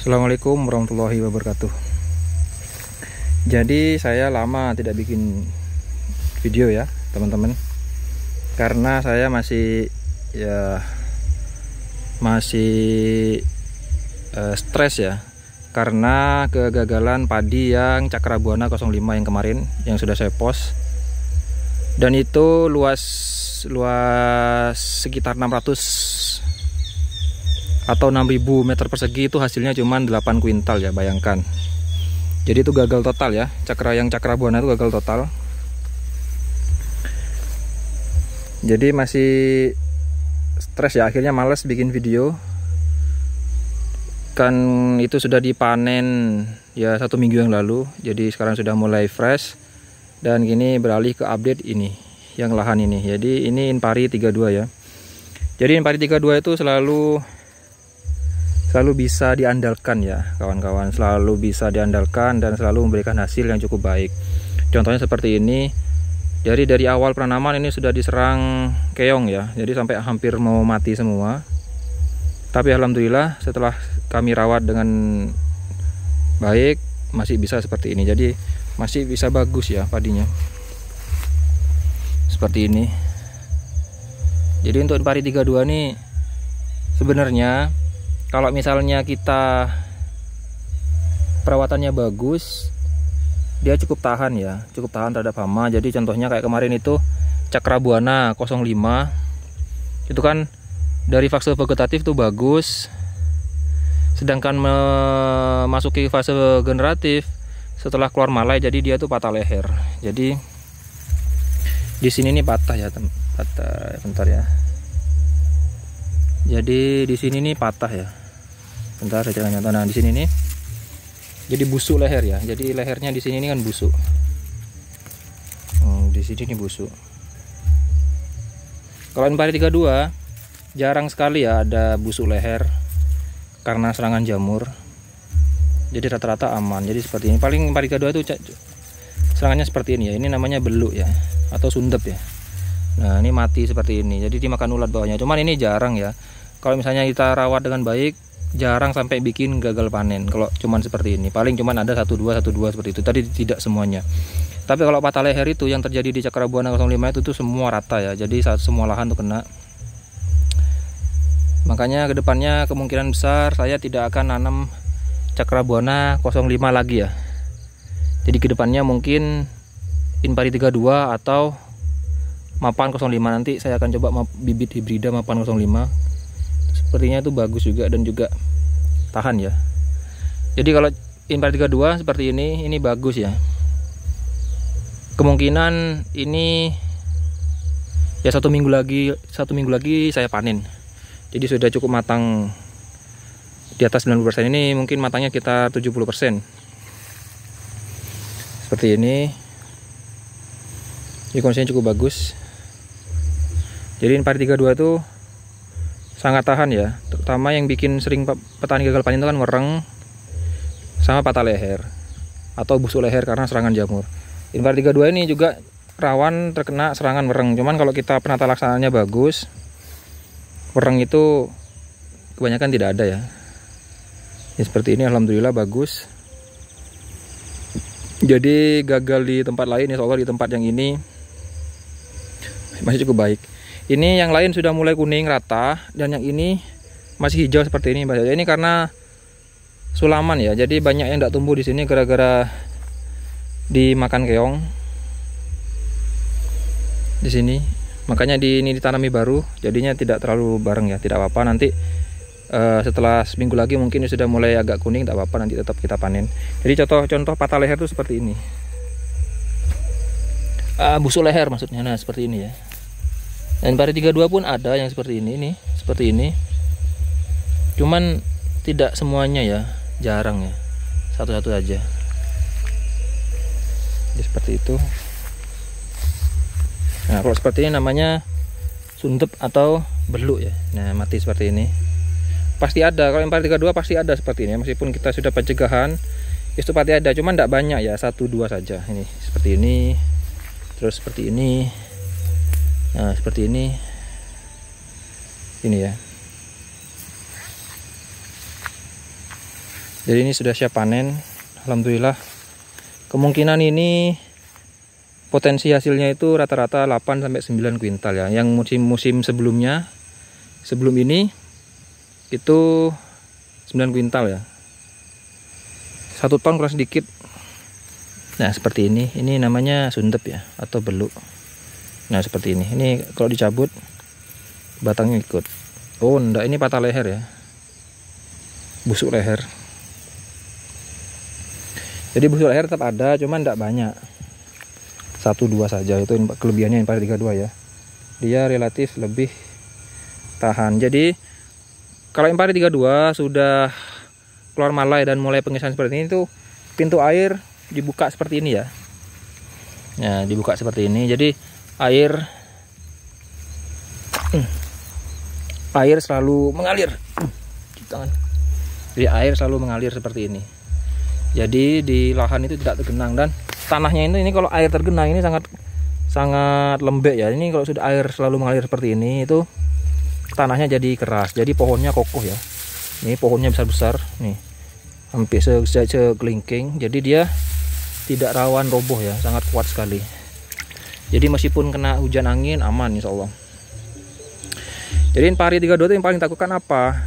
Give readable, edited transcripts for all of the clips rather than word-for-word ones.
Assalamualaikum warahmatullahi wabarakatuh. Jadi saya lama tidak bikin video ya teman-teman, karena saya masih stres ya, karena kegagalan padi yang Cakrabuana 05 yang kemarin yang sudah saya post, dan itu luas sekitar 600 atau 6000 meter persegi, itu hasilnya cuma 8 kuintal ya, bayangkan. Jadi itu gagal total ya, yang Cakrabuana itu gagal total. Jadi masih stres ya, akhirnya males bikin video. Kan itu sudah dipanen ya 1 minggu yang lalu, jadi sekarang sudah mulai fresh. Dan gini beralih ke update ini, yang lahan ini. Jadi ini Inpari 32 ya. Jadi Inpari 32 itu selalu bisa diandalkan ya kawan-kawan, selalu bisa diandalkan dan selalu memberikan hasil yang cukup baik. Contohnya seperti ini. Jadi dari awal penanaman ini sudah diserang keong ya, jadi sampai hampir mau mati semua. Tapi alhamdulillah setelah kami rawat dengan baik masih bisa seperti ini. Jadi masih bisa bagus ya padinya seperti ini. Jadi untuk Inpari 32 ini sebenarnya kalau misalnya kita perawatannya bagus, dia cukup tahan ya, cukup tahan terhadap hama. Jadi contohnya kayak kemarin itu Cakrabuana 05, itu kan dari fase vegetatif tuh bagus, sedangkan memasuki fase generatif setelah keluar malai, jadi dia tuh patah leher. Jadi di sini nih patah ya, patah, bentar ya. Jadi di sini nih patah ya. Bentar saya nyata. Nah, di sini nih jadi busuk leher ya. Jadi lehernya di sini nih kan busuk. Di sini nih busuk. Kalau Inpari 32 jarang sekali ya ada busuk leher karena serangan jamur. Jadi rata-rata aman. Jadi seperti ini. Paling Inpari 32 itu serangannya seperti ini ya. Ini namanya beluk ya, atau sundep ya. Nah, ini mati seperti ini. Jadi dimakan ulat bawahnya. Cuman ini jarang ya. Kalau misalnya kita rawat dengan baik, jarang sampai bikin gagal panen. Kalau cuman seperti ini, paling cuman ada 1-2 seperti itu. Tadi tidak semuanya. Tapi kalau patah leher itu yang terjadi di Cakrabuana 05 itu tuh semua rata ya. Jadi semua lahan tuh kena. Makanya kedepannya kemungkinan besar saya tidak akan nanam Cakrabuana 05 lagi ya. Jadi kedepannya mungkin Inpari 32 atau Mapan 05. Nanti saya akan coba bibit hibrida Mapan 05. Sepertinya itu bagus juga dan juga tahan ya. Jadi kalau Inpari 32 seperti ini bagus ya. Kemungkinan ini ya 1 minggu lagi saya panen. Jadi sudah cukup matang, di atas 90%. Ini mungkin matangnya kita 70%. Seperti ini. Ini kondisinya cukup bagus. Jadi Inpari 32 itu sangat tahan ya, terutama yang bikin sering petani gagal panen itu kan wereng sama patah leher atau busuk leher karena serangan jamur. Inpari 32 ini juga rawan terkena serangan wereng. Cuman kalau kita penata laksanaannya bagus, wereng itu kebanyakan tidak ada ya. Ini seperti ini, alhamdulillah bagus. Jadi gagal di tempat lain, insya Allah di tempat yang ini masih cukup baik. Ini yang lain sudah mulai kuning rata, dan yang ini masih hijau seperti ini. Ini karena sulaman ya, jadi banyak yang tidak tumbuh di sini gara-gara dimakan keong di sini. Makanya ini ditanami baru, jadinya tidak terlalu bareng ya, tidak apa-apa. Nanti setelah seminggu lagi mungkin sudah mulai agak kuning, tak apa-apa, nanti tetap kita panen. Jadi contoh patah leher itu seperti ini. Busuk leher maksudnya, nah seperti ini ya. Dan Inpari 32 pun ada yang seperti ini nih, seperti ini. Cuman tidak semuanya ya, jarang ya. Satu-satu aja. Jadi seperti itu. Nah, kalau seperti ini namanya sundep atau beluk ya. Nah, mati seperti ini. Pasti ada, kalau Inpari 32 pasti ada seperti ini. Meskipun kita sudah pencegahan, itu pasti ada. Cuman tidak banyak ya, 1-2 saja. Ini seperti ini. Terus seperti ini. Nah, seperti ini ya. Jadi ini sudah siap panen. Alhamdulillah. Kemungkinan ini potensi hasilnya itu rata-rata 8 sampai 9 kuintal ya. Yang musim-musim sebelumnya, sebelum ini itu 9 kuintal ya. 1 ton kurang sedikit. Nah, seperti ini. Ini namanya sundep ya, atau beluk. Nah, seperti ini. Ini kalau dicabut batangnya ikut. Oh, enggak, ini patah leher ya. Busuk leher. Jadi busuk leher tetap ada, cuman enggak banyak. 1-2 saja, itu kelebihannya Impari 32 ya. Dia relatif lebih tahan. Jadi kalau Impari 32 sudah keluar malai dan mulai pengesahan seperti ini tuh, pintu air dibuka seperti ini ya. Nah, dibuka seperti ini. Jadi air selalu mengalir. Jadi air selalu mengalir seperti ini. Jadi di lahan itu tidak tergenang, dan tanahnya ini kalau air tergenang ini sangat lembek ya. Ini kalau sudah air selalu mengalir seperti ini, itu tanahnya jadi keras. Jadi pohonnya kokoh ya. Ini pohonnya besar-besar nih. Hampir sekelingking. Jadi dia tidak rawan roboh ya, sangat kuat sekali. Jadi meskipun kena hujan angin aman insya Allah. Jadi Impari 32 itu yang paling takutkan apa?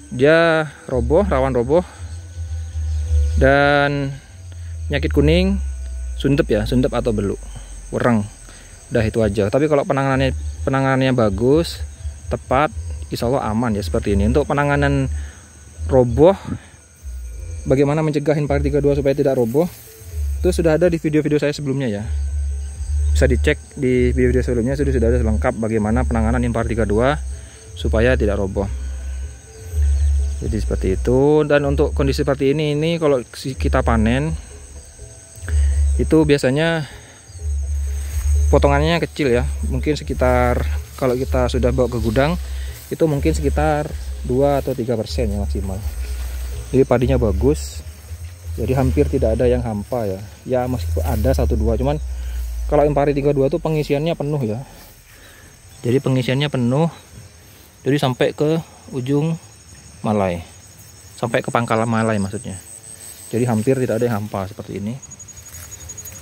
Dia roboh, rawan roboh, dan penyakit kuning, sundep ya, sundep atau beluk, wereng. Udah itu aja. Tapi kalau penanganannya bagus, tepat, insya Allah aman ya seperti ini. Untuk penanganan roboh, bagaimana mencegah Impari 32 supaya tidak roboh, itu sudah ada di video-video saya sebelumnya ya. Bisa dicek di video-video sebelumnya, sudah ada lengkap bagaimana penanganan Impari 32 supaya tidak roboh. Jadi seperti itu. Dan untuk kondisi seperti ini kalau kita panen itu biasanya potongannya kecil ya, mungkin sekitar, kalau kita sudah bawa ke gudang itu mungkin sekitar 2 atau 3% ya maksimal. Jadi padinya bagus, jadi hampir tidak ada yang hampa ya. Ya meskipun ada 1-2, cuman kalau Impari 32 itu pengisiannya penuh ya. Jadi pengisiannya penuh. Jadi sampai ke ujung malai. Sampai ke pangkalan malai maksudnya. Jadi hampir tidak ada yang hampa seperti ini.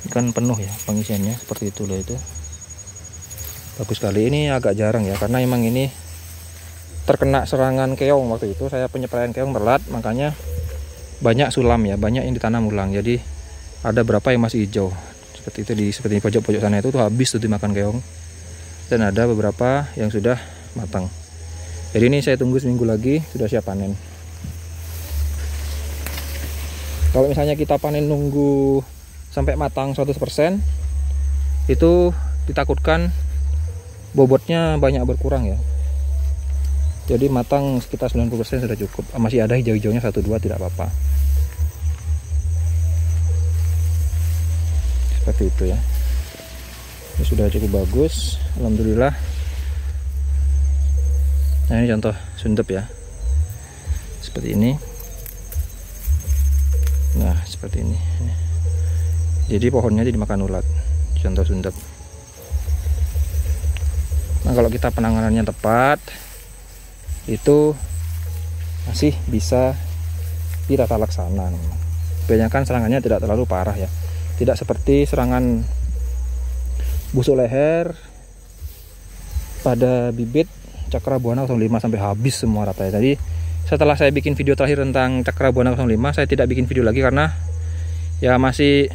Ini kan penuh ya pengisiannya, seperti itu loh itu. Bagus sekali. Ini agak jarang ya, karena emang ini terkena serangan keong waktu itu. Saya penyepraian keong telat, makanya banyak sulam ya, banyak yang ditanam ulang. Jadi ada berapa yang masih hijau. Seperti itu, seperti pojok-pojok sana itu tuh habis tuh dimakan keong, dan ada beberapa yang sudah matang. Jadi ini saya tunggu seminggu lagi sudah siap panen. Kalau misalnya kita panen nunggu sampai matang 100%, itu ditakutkan bobotnya banyak berkurang ya. Jadi matang sekitar 90% sudah cukup. Masih ada hijau-hijaunya 1-2 tidak apa-apa. Seperti itu ya. Ini sudah cukup bagus, alhamdulillah. Nah, ini contoh sundep ya, seperti ini. Nah, seperti ini. Jadi pohonnya dimakan ulat, contoh sundep. Nah, kalau kita penanganannya tepat, itu masih bisa ditata laksana. Kebanyakan serangannya tidak terlalu parah ya. Tidak seperti serangan busuk leher pada bibit Cakrabuana 05 sampai habis semua rata ya. Jadi setelah saya bikin video terakhir tentang Cakrabuana 05, saya tidak bikin video lagi karena ya masih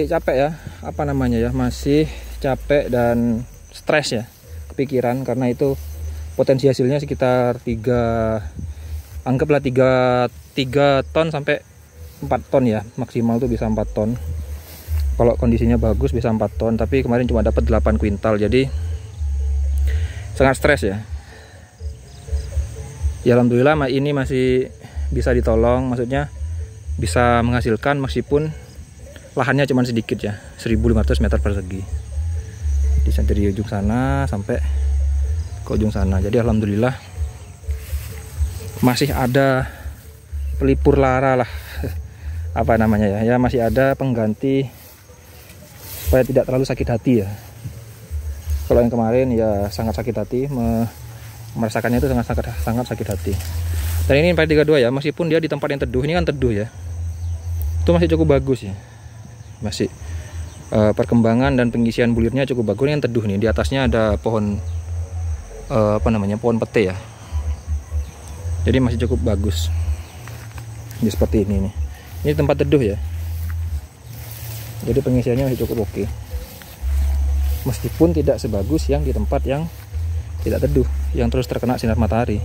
capek ya, apa namanya ya, masih capek dan stres ya, kepikiran, karena itu potensi hasilnya sekitar 3 ton sampai 4 ton ya, maksimal tuh bisa 4 ton. Kalau kondisinya bagus bisa 4 ton, tapi kemarin cuma dapat 8 kuintal, jadi sangat stres ya. Ya alhamdulillah ini masih bisa ditolong, maksudnya bisa menghasilkan meskipun lahannya cuma sedikit ya, 1500 meter persegi. Dari ujung sana sampai ke ujung sana. Jadi alhamdulillah masih ada pelipur lara lah, apa namanya ya, masih ada pengganti supaya tidak terlalu sakit hati ya. Kalau yang kemarin ya sangat sakit hati merasakannya itu sangat sakit hati. Dan ini impari 32 ya, meskipun dia di tempat yang teduh, ini kan teduh ya, itu masih cukup bagus ya, masih perkembangan dan pengisian bulirnya cukup bagus. Ini yang teduh nih, di atasnya ada pohon pohon pete ya, jadi masih cukup bagus. Jadi seperti ini nih, ini tempat teduh ya, jadi pengisiannya masih cukup oke, meskipun tidak sebagus yang di tempat yang tidak teduh, yang terus terkena sinar matahari.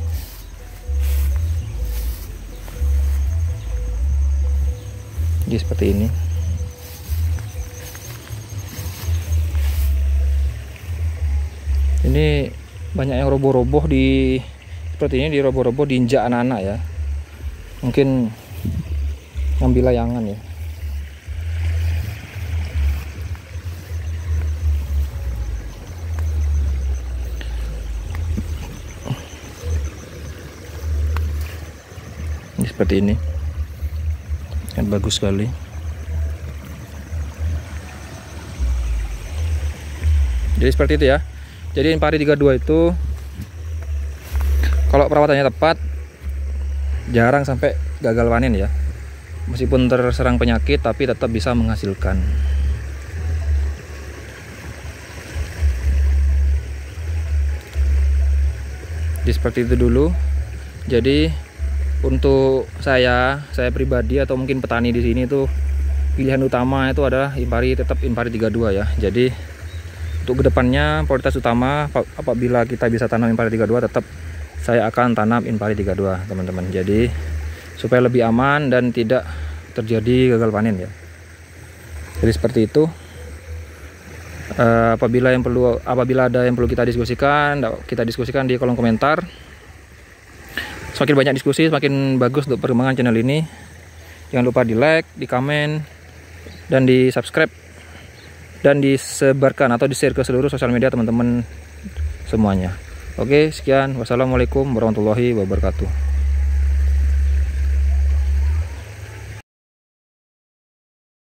Jadi seperti ini. Ini banyak yang roboh-roboh di seperti ini, di roboh-roboh diinjak anak-anak ya. Mungkin ngambil layangan ya. Ini seperti ini. Kan bagus sekali. Jadi seperti itu ya. Jadi impari 32 itu kalau perawatannya tepat jarang sampai gagal panen ya. Meskipun terserang penyakit tapi tetap bisa menghasilkan. Jadi seperti itu dulu. Jadi untuk saya pribadi atau mungkin petani di sini tuh pilihan utama itu adalah tetap impari 32 ya. Jadi untuk kedepannya prioritas utama apabila kita bisa tanam impari 32, tetap saya akan tanam impari 32 teman-teman. Jadi supaya lebih aman dan tidak terjadi gagal panen ya. Jadi seperti itu. Apabila ada yang perlu kita diskusikan di kolom komentar. Semakin banyak diskusi semakin bagus untuk perkembangan channel ini. Jangan lupa di like, di komen, dan di subscribe, dan disebarkan atau di-share ke seluruh sosial media teman-teman semuanya. Oke, sekian. Wassalamualaikum warahmatullahi wabarakatuh.